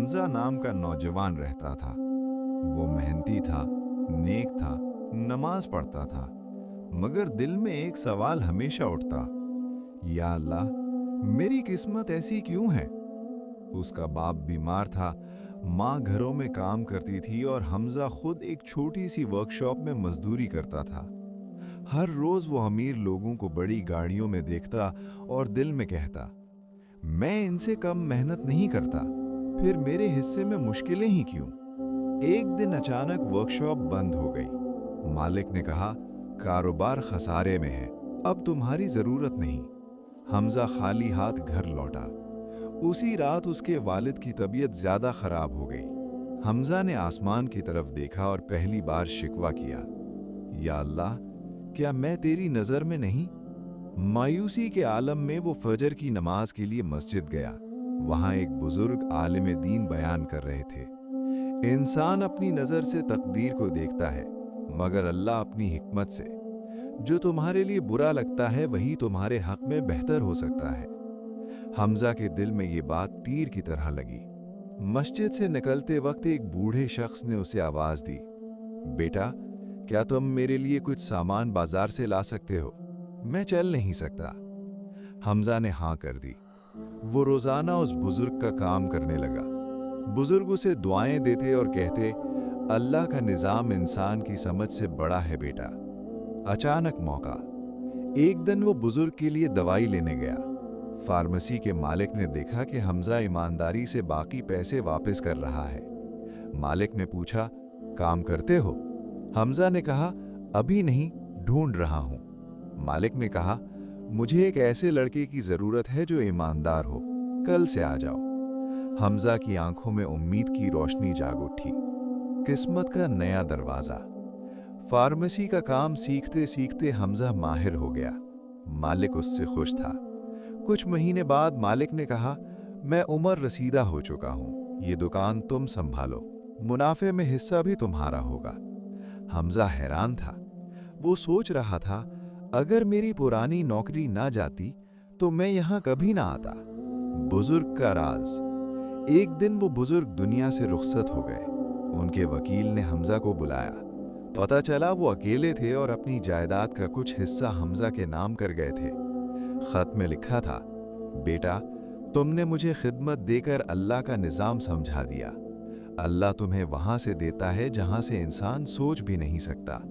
हमजा नाम का नौजवान रहता था। वो मेहनती था, नेक था, नमाज पढ़ता था, मगर दिल में एक सवाल हमेशा उठता, या अल्लाह, मेरी किस्मत ऐसी क्यों है? उसका बाप बीमार था, माँ घरों में काम करती थी और हमजा खुद एक छोटी सी वर्कशॉप में मजदूरी करता था। हर रोज वो अमीर लोगों को बड़ी गाड़ियों में देखता और दिल में कहता, मैं इनसे कम मेहनत नहीं करता, फिर मेरे हिस्से में मुश्किलें ही क्यों? एक दिन अचानक वर्कशॉप बंद हो गई। मालिक ने कहा, कारोबार खसारे में है, अब तुम्हारी जरूरत नहीं। हमजा खाली हाथ घर लौटा। उसी रात उसके वालिद की तबीयत ज्यादा खराब हो गई। हमजा ने आसमान की तरफ देखा और पहली बार शिकवा किया, या अल्लाह, क्या मैं तेरी नजर में नहीं? मायूसी के आलम में वो फजर की नमाज के लिए मस्जिद गया। वहां एक बुजुर्ग आलिम दीन बयान कर रहे थे, इंसान अपनी नजर से तकदीर को देखता है, मगर अल्लाह अपनी हिकमत से। जो तुम्हारे लिए बुरा लगता है वही तुम्हारे हक में बेहतर हो सकता है। हमजा के दिल में ये बात तीर की तरह लगी। मस्जिद से निकलते वक्त एक बूढ़े शख्स ने उसे आवाज दी, बेटा, क्या तुम मेरे लिए कुछ सामान बाजार से ला सकते हो? मैं चल नहीं सकता। हमजा ने हाँ कर दी। वो रोजाना उस बुजुर्ग का काम करने लगा। बुजुर्ग उसे दुआएं देते और कहते, अल्लाह का निजाम इंसान की समझ से बड़ा है बेटा। अचानक मौका। एक दिन वो बुजुर्ग के लिए दवाई लेने गया। फार्मेसी के मालिक ने देखा कि हमजा ईमानदारी से बाकी पैसे वापस कर रहा है। मालिक ने पूछा, काम करते हो? हमजा ने कहा, अभी नहीं, ढूंढ रहा हूं। मालिक ने कहा, मुझे एक ऐसे लड़के की जरूरत है जो ईमानदार हो, कल से आ जाओ। हमजा की आंखों में उम्मीद की रोशनी जाग उठी। किस्मत का नया दरवाजा। फार्मेसी का काम सीखते सीखते हमजा माहिर हो गया। मालिक उससे खुश था। कुछ महीने बाद मालिक ने कहा, मैं उम्र रसीदा हो चुका हूं, ये दुकान तुम संभालो, मुनाफे में हिस्सा भी तुम्हारा होगा। हमजा हैरान था। वो सोच रहा था, अगर मेरी पुरानी नौकरी ना जाती तो मैं यहां कभी ना आता। बुजुर्ग का राज। एक दिन वो बुजुर्ग दुनिया से रुखसत हो गए। उनके वकील ने हमजा को बुलाया। पता चला वो अकेले थे और अपनी जायदाद का कुछ हिस्सा हमजा के नाम कर गए थे। खत में लिखा था, बेटा, तुमने मुझे खिदमत देकर अल्लाह का निजाम समझा दिया। अल्लाह तुम्हें वहां से देता है जहां से इंसान सोच भी नहीं सकता।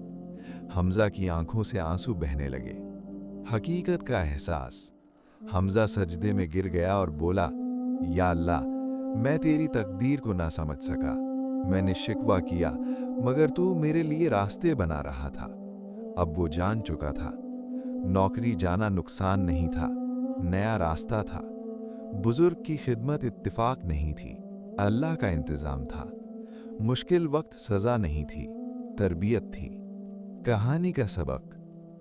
हमजा की आंखों से आंसू बहने लगे। हकीकत का एहसास। हमजा सजदे में गिर गया और बोला, या अल्लाह, मैं तेरी तकदीर को ना समझ सका। मैंने शिकवा किया, मगर तू मेरे लिए रास्ते बना रहा था। अब वो जान चुका था, नौकरी जाना नुकसान नहीं था, नया रास्ता था। बुजुर्ग की खिदमत इत्तिफाक नहीं थी, अल्लाह का इंतजाम था। मुश्किल वक्त सजा नहीं थी, तरबियत थी। कहानी का सबक।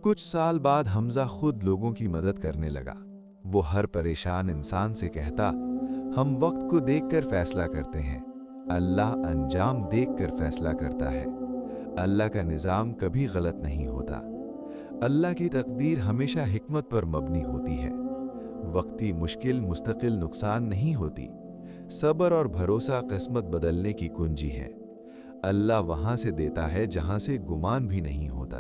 कुछ साल बाद हमजा खुद लोगों की मदद करने लगा। वो हर परेशान इंसान से कहता, हम वक्त को देखकर फैसला करते हैं, अल्लाह अंजाम देखकर फैसला करता है। अल्लाह का निजाम कभी गलत नहीं होता। अल्लाह की तकदीर हमेशा हिकमत पर मबनी होती है। वक्ती मुश्किल मुस्तकिल नुकसान नहीं होती। सब्र और भरोसा किस्मत बदलने की कुंजी है। अल्लाह वहां से देता है जहां से गुमान भी नहीं होता।